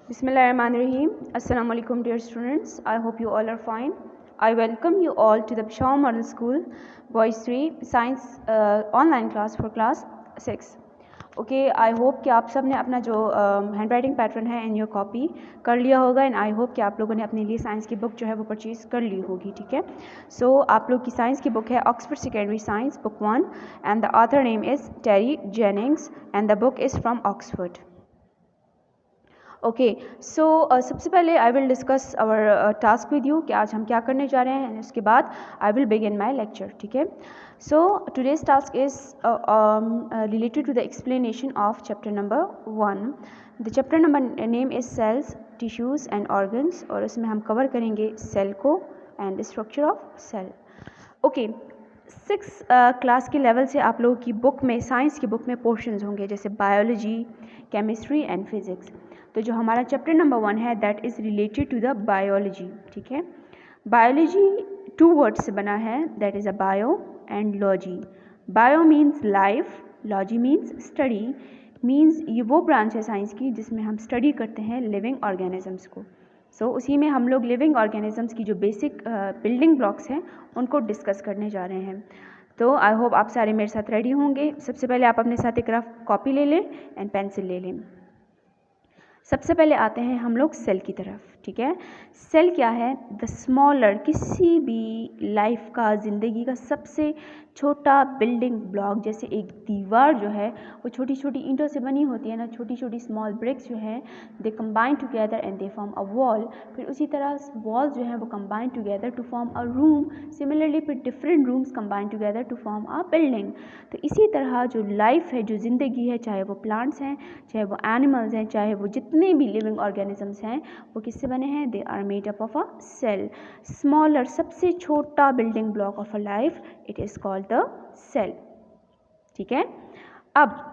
Bismillahirrahmanirrahim. Assalamu alaikum dear students. I hope you all are fine. I welcome you all to the Peshawar Model School Boys 3 Science online class for class 6. Okay, I hope कि आप सब ने अपना जो hand writing pattern है in your copy कर लिया होगा एंड आई होप कि आप लोगों ने अपने लिए साइंस की बुक जो है वो परचेज़ कर ली होगी. ठीक है, सो आप लोग की साइंस की बुक है Oxford Secondary Science Book 1 and the author name is Terry Jennings and the book is from Oxford. Okay, so सबसे पहले I will discuss our task with you कि आज हम क्या करने जा रहे हैं एंड उसके बाद I will begin my lecture. ठीक है, so today's task is related to the explanation of chapter number 1. The chapter number name is cells, tissues and organs और उसमें हम कवर करेंगे सेल को and structure of cell. Okay, 6 class के level से आप लोगों की बुक में, साइंस की बुक में पोर्शंस होंगे जैसे बायोलॉजी, केमिस्ट्री एंड फिज़िक्स. तो जो हमारा चैप्टर नंबर 1 है that is related to the biology. ठीक है, बायोलॉजी 2 वर्ड्स से बना है, that is a bio and logy. Bio means life, logy means study, means ये वो ब्रांच है साइंस की जिसमें हम स्टडी करते हैं लिविंग ऑर्गेनिजम्स को. सो उसी में हम लोग लिविंग ऑर्गेनिजम्स की जो बेसिक बिल्डिंग ब्लॉक्स हैं उनको डिस्कस करने जा रहे हैं. तो आई होप आप सारे मेरे साथ रेडी होंगे. सबसे पहले आप अपने साथ एक रफ कॉपी ले लें एंड पेंसिल ले लें. सबसे पहले आते हैं हम लोग सेल की तरफ. ठीक है, सेल क्या है? द स्मॉलर, किसी भी लाइफ का, ज़िंदगी का सबसे छोटा बिल्डिंग ब्लॉक. जैसे एक दीवार जो है वो छोटी छोटी ईंटों से बनी होती है ना, छोटी छोटी स्मॉल ब्रिक्स जो है they combine together and they form a wall. फिर उसी तरह वॉल्स जो हैं वो combine together to form a room. Similarly फिर different rooms combine together to form a building. तो इसी तरह जो लाइफ है, जो ज़िंदगी है, चाहे वो प्लांट्स हैं, चाहे वो एनिमल्स हैं, चाहे वो जितने भी लिविंग ऑर्गेनिजम्स हैं, वो किससे बने हैं? They are made up of a cell. Smaller, सबसे छोटा building block of a life, it is called the cell. ठीक है, अब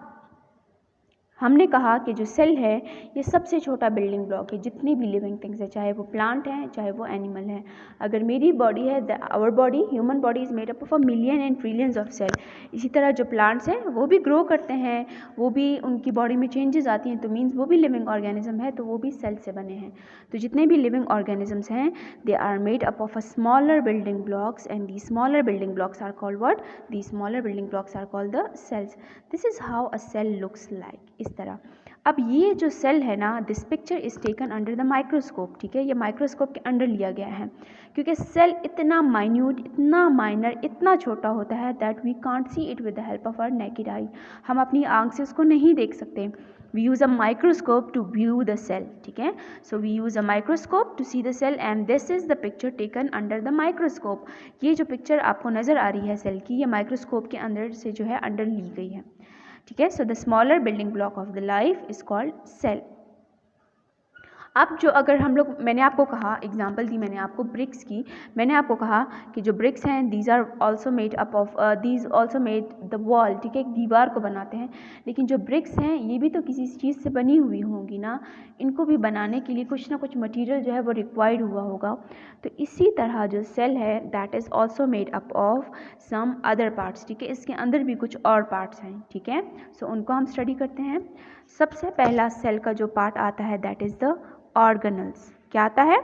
हमने कहा कि जो सेल है ये सबसे छोटा बिल्डिंग ब्लॉक है जितनी भी लिविंग थिंग्स है, चाहे वो प्लांट हैं, चाहे वो एनिमल हैं. अगर मेरी बॉडी है, our body, human body is made up of a million and trillions of cell. इसी तरह जो प्लांट्स हैं वो भी ग्रो करते हैं, वो भी उनकी बॉडी में चेंजेस आती हैं, तो मीन्स वो भी लिविंग ऑर्गेनिज्म है, तो वो भी सेल से बने हैं. तो जितने भी लिविंग ऑर्गेनिजम्स हैं they are made up of a smaller building blocks and the smaller building blocks are called what? The smaller building blocks are called the cells. This is how a cell looks like. इस तरह. अब ये जो cell है ना, this picture is taken under the microscope. ठीक है, ये माइक्रोस्कोप के अंडर लिया गया है क्योंकि सेल इतना माइन्यूट, इतना माइनर, इतना छोटा होता है that we can't see it with the help of our naked eye. हम अपनी आंख से उसको नहीं देख सकते. We use a microscope to view the cell. ठीक है, so we use a microscope to see the cell and this is the picture taken under the microscope. ये जो पिक्चर आपको नज़र आ रही है सेल की, ये माइक्रोस्कोप के अंदर से जो है अंडर ली गई है. ठीक है, so the smaller building block of the life is called cell. अब जो अगर हम लोग, मैंने आपको कहा, एग्जांपल दी मैंने आपको ब्रिक्स की, मैंने आपको कहा कि जो ब्रिक्स हैं these are also made up of, these also made the wall. ठीक है, एक दीवार को बनाते हैं, लेकिन जो ब्रिक्स हैं ये भी तो किसी चीज़ से बनी हुई होंगी ना, इनको भी बनाने के लिए कुछ ना कुछ मटीरियल जो है वो रिक्वायर्ड हुआ होगा. तो इसी तरह जो सेल है that is also made up of some other parts. ठीक है, इसके अंदर भी कुछ और पार्ट्स हैं. ठीक है, सो उनको हम स्टडी करते हैं. सबसे पहला सेल का जो पार्ट आता है दैट इज़ द ऑर्गेनल्स. क्या आता है?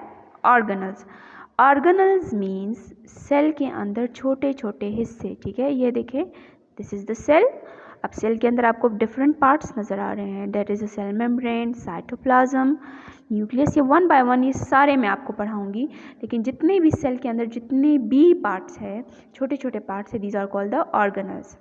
ऑर्गेनल्स. ऑर्गेनल्स मीन्स सेल के अंदर छोटे छोटे हिस्से. ठीक है, ये देखें, दिस इज द सेल. अब सेल के अंदर आपको डिफरेंट पार्ट्स नज़र आ रहे हैं, that is a cell membrane, cytoplasm, nucleus. ये 1 बाय 1 ये सारे मैं आपको पढ़ाऊंगी, लेकिन जितने भी सेल के अंदर जितने भी पार्ट्स हैं, छोटे छोटे पार्ट्स हैं, these are called the organelles.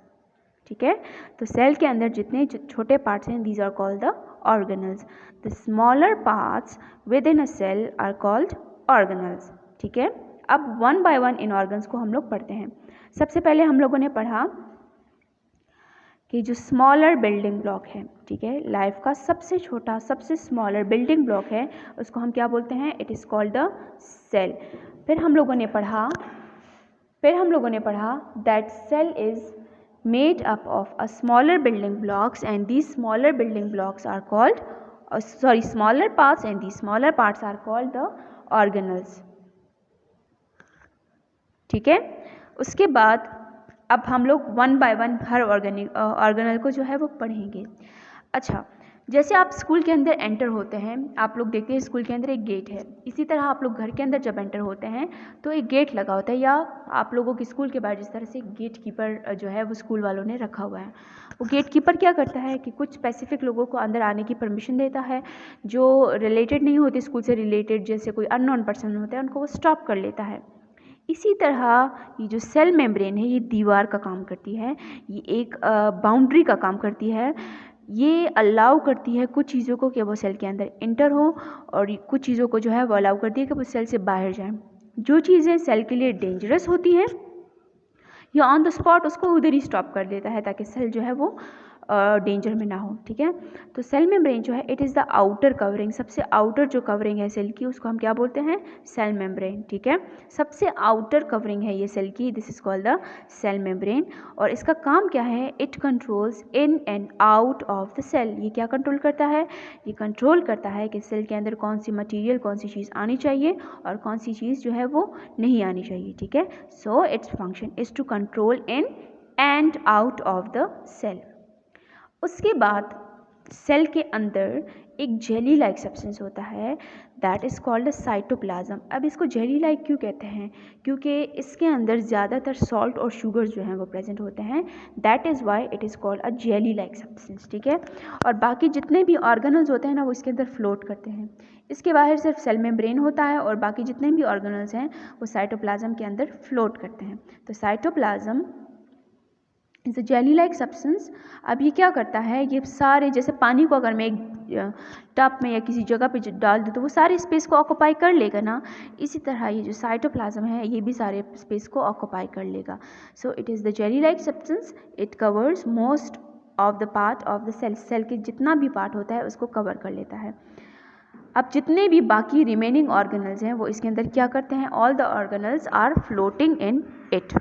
ठीक है, तो सेल के अंदर जितने छोटे पार्ट्स हैं these are called the organelles. The smaller parts within a cell are called organelles. ठीक है, अब 1 बाय 1 इन ऑर्गन्स को हम लोग पढ़ते हैं. सबसे पहले हम लोगों ने पढ़ा कि जो स्मॉलर बिल्डिंग ब्लॉक है, ठीक है, लाइफ का सबसे छोटा, सबसे स्मॉलर बिल्डिंग ब्लॉक है, उसको हम क्या बोलते हैं? It is called the cell. फिर हम लोगों ने पढ़ा दैट cell is made up of a smaller building blocks and these smaller building blocks are called smaller parts and these smaller parts are called the organelles. ठीक है, उसके बाद अब हम लोग 1 बाय 1 हर ऑर्गेनल को जो है वो पढ़ेंगे. अच्छा, जैसे आप स्कूल के अंदर एंटर होते हैं, आप लोग देखते हैं स्कूल के अंदर एक गेट है, इसी तरह आप लोग घर के अंदर जब एंटर होते हैं तो एक गेट लगा होता है, या आप लोगों के स्कूल के बाहर जिस तरह से गेट कीपर जो है वो स्कूल वालों ने रखा हुआ है। वो गेट कीपर क्या करता है कि कुछ स्पेसिफिक लोगों को अंदर आने की परमिशन देता है, जो रिलेटेड नहीं होते स्कूल से रिलेटेड, जैसे कोई अननोन पर्सन होता है, उनको वो स्टॉप कर लेता है। इसी तरह ये जो सेल मेम्ब्रेन है ये दीवार का काम करती है, ये एक बाउंड्री का काम करती है। ये अलाउ करती है कुछ चीज़ों को कि वो सेल के अंदर इंटर हो, और कुछ चीज़ों को जो है वो अलाउ करती है कि वो सेल से बाहर जाएं। जो चीज़ें सेल के लिए डेंजरस होती हैं या ऑन द स्पॉट उसको उधर ही स्टॉप कर देता है ताकि सेल जो है वो डेंजर में ना हो। ठीक है, तो सेल मेम्ब्रेन जो है it is the outer covering, सबसे आउटर जो कवरिंग है सेल की उसको हम क्या बोलते हैं, सेल मेम्ब्रेन। ठीक है, सबसे आउटर कवरिंग है ये सेल की, this is called the cell membrane. और इसका काम क्या है, it controls in and out of the cell. ये क्या कंट्रोल करता है, ये कंट्रोल करता है कि सेल के अंदर कौन सी मटीरियल, कौन सी चीज़ आनी चाहिए और कौन सी चीज़ जो है वो नहीं आनी चाहिए। ठीक है, so its function is to control in and out of the cell. उसके बाद सेल के अंदर एक जेली लाइक सब्सटेंस होता है, दैट इज़ कॉल्ड साइटोप्लाज्म। अब इसको जेली लाइक क्यों कहते हैं, क्योंकि इसके अंदर ज़्यादातर सॉल्ट और शुगर जो हैं वो प्रेजेंट होते हैं, that is why it is called a jelly like substance. ठीक है, और बाकी जितने भी ऑर्गेनल्स होते हैं ना वो इसके अंदर फ्लोट करते हैं। इसके बाहर सिर्फ सेल मेम्ब्रेन होता है और बाकी जितने भी ऑर्गेनल्स हैं वो साइटोप्लाज्म के अंदर फ्लोट करते हैं। तो cytoplasm is a jelly like substance. अब ये क्या करता है, ये सारे, जैसे पानी को अगर मैं एक टब में या किसी जगह पे डाल दूँ तो वो सारे स्पेस को ऑक्यूपाई कर लेगा ना, इसी तरह ये जो साइटोप्लाज्म है ये भी सारे स्पेस को ऑक्यूपाई कर लेगा। So it is the jelly like substance, it covers most of the part of the cell. Cell के जितना भी पार्ट होता है उसको कवर कर लेता है। अब जितने भी बाकी रिमेनिंग ऑर्गेनल्स हैं वो इसके अंदर क्या करते हैं, all the organelles are floating in it.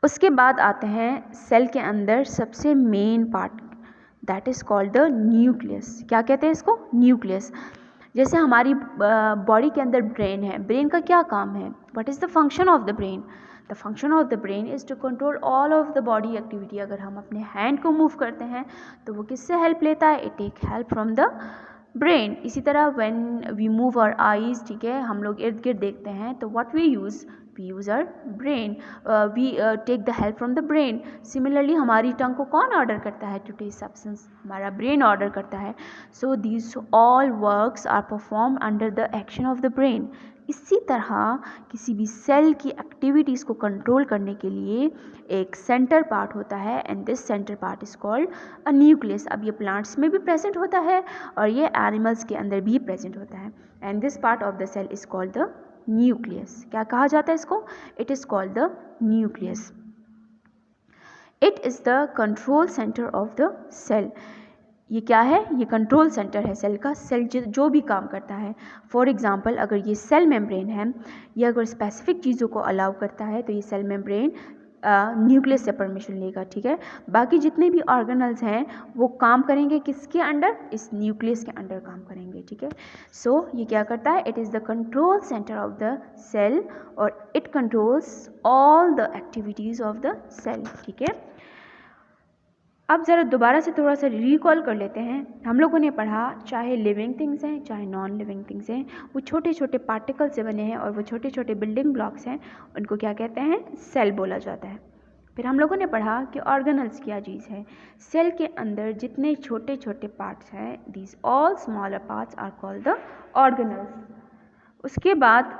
उसके बाद आते हैं सेल के अंदर सबसे main part, that is called the nucleus. क्या कहते हैं इसको, न्यूक्लियस। जैसे हमारी बॉडी के अंदर ब्रेन है, ब्रेन का क्या काम है, what is the function of the brain, the function of the brain is to control all of the body activity. अगर हम अपने हैंड को मूव करते हैं तो वो किससे हेल्प लेता है, it take help from the brain. इसी तरह when we move our eyes, ठीक है, हम लोग इर्द गिर्द देखते हैं तो what we use our brain, we take the help from the brain. Similarly हमारी टंग को कौन ऑर्डर करता है टू टेस्ट सब्सटेंस, हमारा ब्रेन ऑर्डर करता है। So these all works are perform under the action of the brain. इसी तरह किसी भी सेल की एक्टिविटीज़ को कंट्रोल करने के लिए एक सेंटर पार्ट होता है, and this centre part is called a nucleus. अब ये प्लांट्स में भी प्रेजेंट होता है और ये एनिमल्स के अंदर भी प्रेजेंट होता है, and this part of the cell is called the nucleus. क्या कहा जाता है इसको, it is called the nucleus. It is the control centre of the cell. ये क्या है, ये कंट्रोल सेंटर है सेल का। सेल जो भी काम करता है, फॉर एग्जांपल अगर ये सेल मेम्ब्रेन है, ये अगर स्पेसिफिक चीज़ों को अलाउ करता है तो ये सेल मेम्ब्रेन न्यूक्लियस से परमिशन लेगा। ठीक है, बाकी जितने भी ऑर्गेनल्स हैं वो काम करेंगे किसके अंडर, इस न्यूक्लियस के अंडर काम करेंगे। ठीक है, सो ये क्या करता है, it is the control centre of the cell और it controls all the activities of the cell. ठीक है, अब ज़रा दोबारा से थोड़ा सा रिकॉल कर लेते हैं। हम लोगों ने पढ़ा, चाहे लिविंग थिंग्स हैं चाहे नॉन लिविंग थिंग्स हैं, वो छोटे छोटे पार्टिकल से बने हैं और वो छोटे छोटे बिल्डिंग ब्लॉक्स हैं, उनको क्या कहते हैं, सेल बोला जाता है। फिर हम लोगों ने पढ़ा कि ऑर्गेनल्स क्या चीज़ है, सेल के अंदर जितने छोटे छोटे पार्ट्स हैं, these all smaller parts are called the organelles. उसके बाद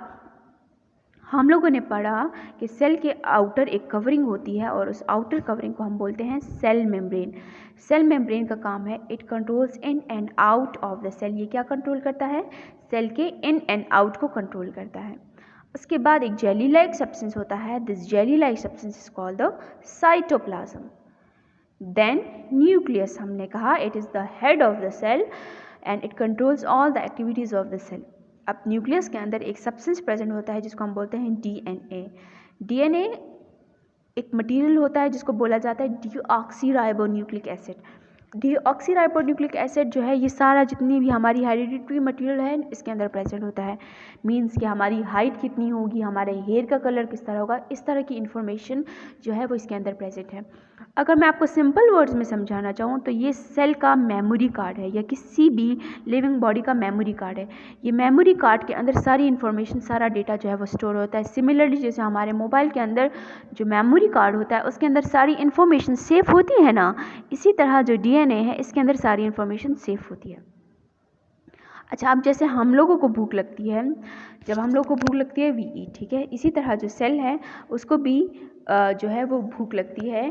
हम लोगों ने पढ़ा कि सेल के आउटर एक कवरिंग होती है और उस आउटर कवरिंग को हम बोलते हैं सेल मेम्ब्रेन। सेल मेम्ब्रेन का काम है, it controls in and out of the cell. ये क्या कंट्रोल करता है, सेल के इन एंड आउट को कंट्रोल करता है। उसके बाद एक जेली लाइक सब्सटेंस होता है, this jelly like substance is called the cytoplasm. Then nucleus, हमने कहा it is the head of the cell and it controls all the activities of the cell. अब न्यूक्लियस के अंदर एक सब्सटेंस प्रेजेंट होता है जिसको हम बोलते हैं डीएनए। डीएनए एक मटेरियल होता है जिसको बोला जाता है डीऑक्सीराइबोन्यूक्लिक एसिड। डीऑक्सीराइबोन्यूक्लिक एसिड जो है, ये सारा जितनी भी हमारी हेरिडिटरी मटेरियल है इसके अंदर प्रेजेंट होता है। मींस कि हमारी हाइट कितनी होगी, हमारे हेयर का कलर किस तरह होगा, इस तरह की इन्फॉर्मेशन जो है वो इसके अंदर प्रेजेंट है। अगर मैं आपको सिंपल वर्ड्स में समझाना चाहूँ तो ये सेल का मेमोरी कार्ड है, या किसी भी लिविंग बॉडी का मेमोरी कार्ड है। ये मेमोरी कार्ड के अंदर सारी इन्फॉर्मेशन, सारा डेटा जो है वो स्टोर होता है। सिमिलरली जैसे हमारे मोबाइल के अंदर जो मेमोरी कार्ड होता है उसके अंदर सारी इन्फॉर्मेशन सेफ होती है ना, इसी तरह जो DNA है इसके अंदर सारी इन्फॉर्मेशन सेफ होती है। अच्छा, अब जैसे हम लोगों को भूख लगती है, जब हम लोग को भूख लगती है वी ईट, ठीक है, इसी तरह जो सेल है उसको भी जो है वो भूख लगती है,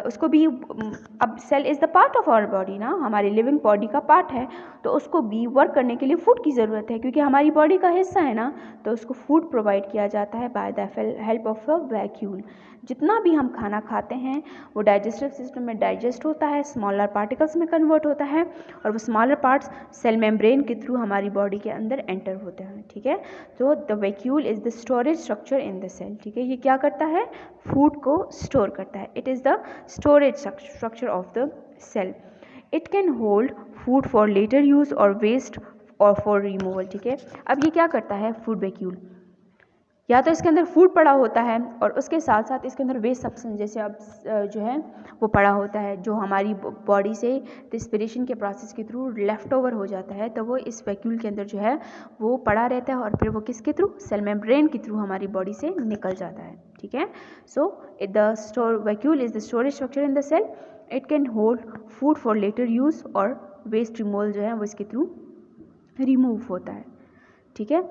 उसको भी, अब cell is the part of our body ना, हमारी लिविंग बॉडी का पार्ट है, तो उसको भी वर्क करने के लिए फूड की ज़रूरत है, क्योंकि हमारी बॉडी का हिस्सा है ना, तो उसको फूड प्रोवाइड किया जाता है by the help of a vacuole. जितना भी हम खाना खाते हैं वो डाइजेस्टिव सिस्टम में डाइजेस्ट होता है, स्मॉलर पार्टिकल्स में कन्वर्ट होता है, और वो स्मॉलर पार्ट्स सेल मेम्ब्रेन के थ्रू हमारी बॉडी के अंदर एंटर होते हैं, ठीक है। तो the vacuole is the storage structure in the cell, ठीक है। ये क्या करता है, फूड को स्टोर करता है। It is the storage structure of the cell. It can hold food for later use और वेस्ट और फॉर रिमूवल, ठीक है। अब ये क्या करता है फूड वैक्यूल, या तो इसके अंदर फूड पड़ा होता है और उसके साथ साथ इसके अंदर वेस्ट सब्सटेंस जैसे अब जो है वो पड़ा होता है, जो हमारी बॉडी से रिस्पिरेशन के प्रोसेस के थ्रू लेफ़्ट ओवर हो जाता है, तो वो इस वैक्यूल के अंदर जो है वो पड़ा रहता है, और फिर वो किसके थ्रू, सेल मेम्ब्रेन के थ्रू हमारी बॉडी से निकल जाता है, ठीक है। So the vacuole is the storage structure in the cell. It can hold food for later use और वेस्ट रिमूवल जो है वो इसके थ्रू रिमूव होता है, ठीक है।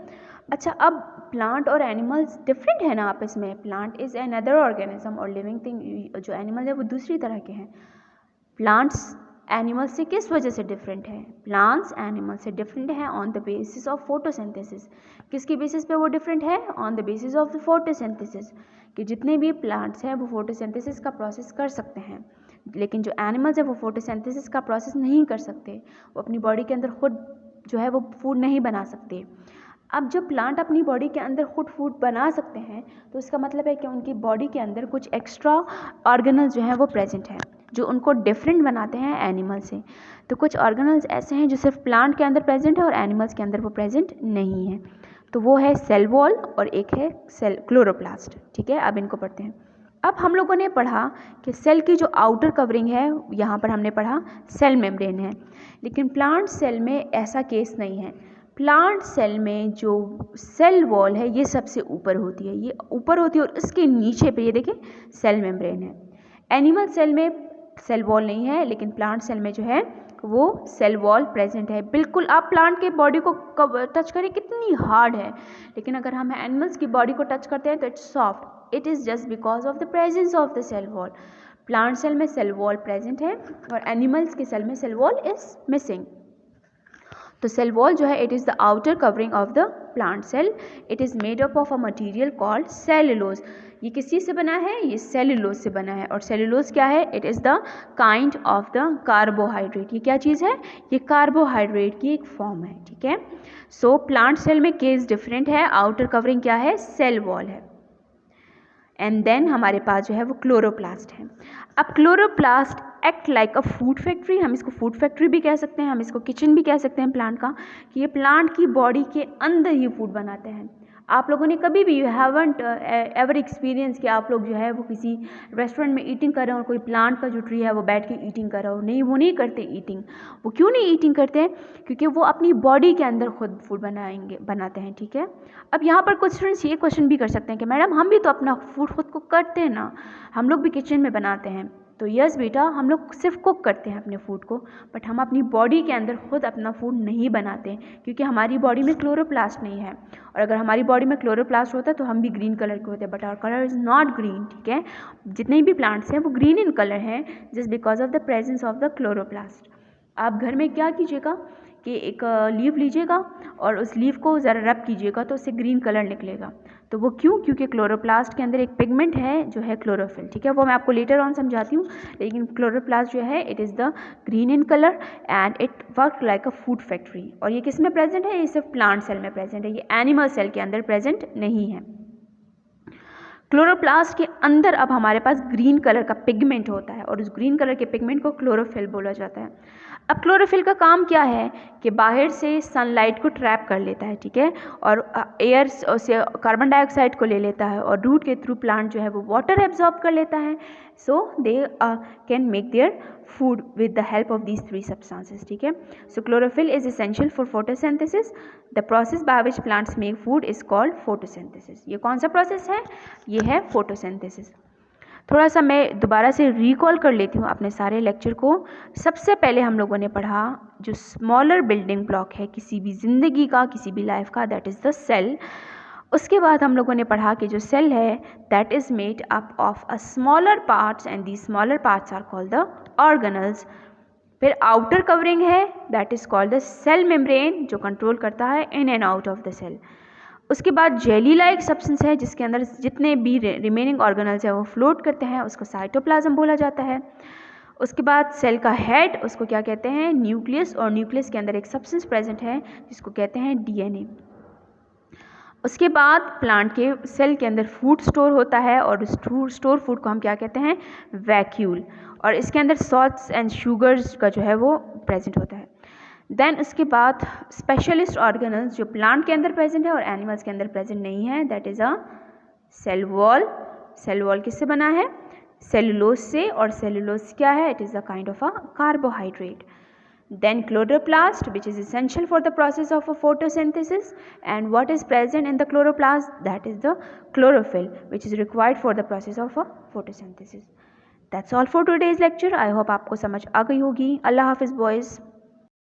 अच्छा, अब प्लांट और एनिमल्स डिफरेंट है ना आपस में। प्लांट इज़ अनदर ऑर्गेनिज्म और लिविंग थिंग, जो एनिमल है वो दूसरी तरह के हैं। प्लांट्स एनिमल्स से किस वजह से डिफरेंट है, प्लांट्स एनिमल से डिफरेंट है on the basis of photosynthesis. किसकी बेसिस पे वो डिफरेंट है, on the basis of the photosynthesis, कि जितने भी प्लांट्स हैं वो फोटोसिंथेसिस का प्रोसेस कर सकते हैं, लेकिन जो एनिमल्स है वो फोटोसिंथेसिस का प्रोसेस नहीं कर सकते, वो अपनी बॉडी के अंदर खुद जो है वो फूड नहीं बना सकते। अब जब प्लांट अपनी बॉडी के अंदर खुद फूड बना सकते हैं तो इसका मतलब है कि उनकी बॉडी के अंदर कुछ एक्स्ट्रा ऑर्गेनल्स जो हैं वो प्रेजेंट हैं, जो उनको डिफरेंट बनाते हैं एनिमल से। तो कुछ ऑर्गेनल्स ऐसे हैं जो सिर्फ प्लांट के अंदर प्रेजेंट है और एनिमल्स के अंदर वो प्रेजेंट नहीं है। तो वो है सेल वॉल और एक है सेल क्लोरोप्लास्ट, ठीक है। अब इनको पढ़ते हैं। अब हम लोगों ने पढ़ा कि सेल की जो आउटर कवरिंग है, यहाँ पर हमने पढ़ा सेल मेम्ब्रेन है, लेकिन प्लांट सेल में ऐसा केस नहीं है। प्लांट सेल में जो सेल वॉल है ये सबसे ऊपर होती है, ये ऊपर होती है, और इसके नीचे पे ये देखिए सेल मेम्ब्रेन है। एनिमल सेल में सेल वॉल नहीं है, लेकिन प्लांट सेल में जो है वो सेल वॉल प्रेजेंट है। बिल्कुल आप प्लांट के बॉडी को टच करें कितनी हार्ड है, लेकिन अगर हम एनिमल्स की बॉडी को टच करते हैं तो it's soft. It is just because of the presence of the cell wall. Plant cell में सेल वॉल प्रेजेंट है और एनिमल्स के सेल में सेल वॉल इज मिसिंग। तो सेल वॉल जो है it is the outer covering of the plant cell. It is made up of a material called cellulose. ये किस चीज़ से बना है, ये सेलुलोज से बना है। और सेलुलोज क्या है, it is the kind of the carbohydrate. ये क्या चीज़ है, ये कार्बोहाइड्रेट की एक फॉर्म है, ठीक है। सो प्लांट सेल में केस डिफरेंट है, आउटर कवरिंग क्या है, सेल वॉल है। एंड देन हमारे पास जो है वो क्लोरोप्लास्ट है। अब क्लोरोप्लास्ट एक्ट लाइक अ फूड फैक्ट्री, हम इसको फूड फैक्ट्री भी कह सकते हैं, हम इसको किचन भी कह सकते हैं प्लांट का, कि ये प्लांट की बॉडी के अंदर ही फूड बनाते हैं। आप लोगों ने कभी भी हैवंट एवर एक्सपीरियंस कि आप लोग जो है वो किसी रेस्टोरेंट में ईटिंग कर रहे हो और कोई प्लांट का जो ट्री है वो बैठ के ईटिंग कर रहा हो, नहीं, वो नहीं करते ईटिंग। वो क्यों नहीं ईटिंग करते हैं, क्योंकि वो अपनी बॉडी के अंदर खुद फूड बनाते हैं, ठीक है। अब यहाँ पर कुछ स्टूडेंट्स ये क्वेश्चन भी कर सकते हैं कि मैडम हम भी तो अपना फूड खुद को करते हैं ना, हम लोग भी किचन में बनाते हैं। तो यस बेटा, हम लोग सिर्फ कुक करते हैं अपने फूड को, बट हम अपनी बॉडी के अंदर खुद अपना फूड नहीं बनाते, क्योंकि हमारी बॉडी में क्लोरोप्लास्ट नहीं है। और अगर हमारी बॉडी में क्लोरोप्लास्ट होता तो हम भी ग्रीन कलर के होते, but our colour is not green, ठीक है। जितने भी प्लांट्स हैं वो ग्रीन इन कलर हैं just because of the presence of the chloroplast. आप घर में क्या कीजिएगा कि एक लीफ लीजिएगा और उस लीफ को ज़रा रब कीजिएगा तो उससे ग्रीन कलर निकलेगा। तो वो क्यों, क्योंकि क्लोरोप्लास्ट के अंदर एक पिगमेंट है जो है क्लोरोफिल, ठीक है। वो मैं आपको लेटर ऑन समझाती हूँ, लेकिन क्लोरोप्लास्ट जो है it is the green in colour and it work like a food factory. और ये किस में प्रेजेंट है, ये सिर्फ प्लांट सेल में प्रेजेंट है, ये एनिमल सेल के अंदर प्रेजेंट नहीं है। क्लोरोप्लास्ट के अंदर अब हमारे पास ग्रीन कलर का पिगमेंट होता है और उस ग्रीन कलर के पिगमेंट को क्लोरोफिल बोला जाता है। अब क्लोरोफिल का काम क्या है कि बाहर से सनलाइट को ट्रैप कर लेता है, ठीक है, और एयर से कार्बन डाइऑक्साइड को ले लेता है और रूट के थ्रू प्लांट जो है वो वाटर एब्जॉर्ब कर लेता है so they can make their food with the help of these three substances. ठीक है, so chlorophyll is essential for photosynthesis. The process by which plants make food is called photosynthesis. ये कौन सा process है? ये है photosynthesis. थोड़ा सा मैं दोबारा से रिकॉल कर लेती हूँ अपने सारे लेक्चर को. सबसे पहले हम लोगों ने पढ़ा जो स्मॉलर बिल्डिंग ब्लॉक है किसी भी ज़िंदगी का, किसी भी लाइफ का, दैट इज़ द सेल. उसके बाद हम लोगों ने पढ़ा कि जो सेल है that is made up of a smaller parts and the smaller parts are called the organelles. फिर आउटर कवरिंग है that is called the cell membrane जो कंट्रोल करता है in and out of the cell. उसके बाद jelly like substance है जिसके अंदर जितने भी रिमेनिंग ऑर्गेनल्स हैं वो फ्लोट करते हैं, उसको साइटोप्लाज्म बोला जाता है. उसके बाद सेल का हेड उसको क्या कहते हैं? न्यूक्लियस. और न्यूक्लियस के अंदर एक सब्सटेंस प्रेजेंट है जिसको कहते हैं डीएनए. उसके बाद प्लांट के सेल के अंदर फूड स्टोर होता है और स्टोर फूड को हम क्या कहते हैं? वैक्यूल. और इसके अंदर सॉल्ट्स एंड शुगर्स का जो है वो प्रेजेंट होता है. देन उसके बाद स्पेशलिस्ट ऑर्गेनल्स जो प्लांट के अंदर प्रेजेंट है और एनिमल्स के अंदर प्रेजेंट नहीं है, that is a cell wall. Cell wall किससे बना है? सेलुलोज से. और सेलुलोज क्या है? It is a kind of a carbohydrate. Then chloroplast, which is essential for the process of a photosynthesis, and what is present in the chloroplast? That is the chlorophyll, which is required for the process of a photosynthesis. That's all for today's lecture. I hope आपको समझ आ गई होगी. अल्लाह हाफिज़ boys.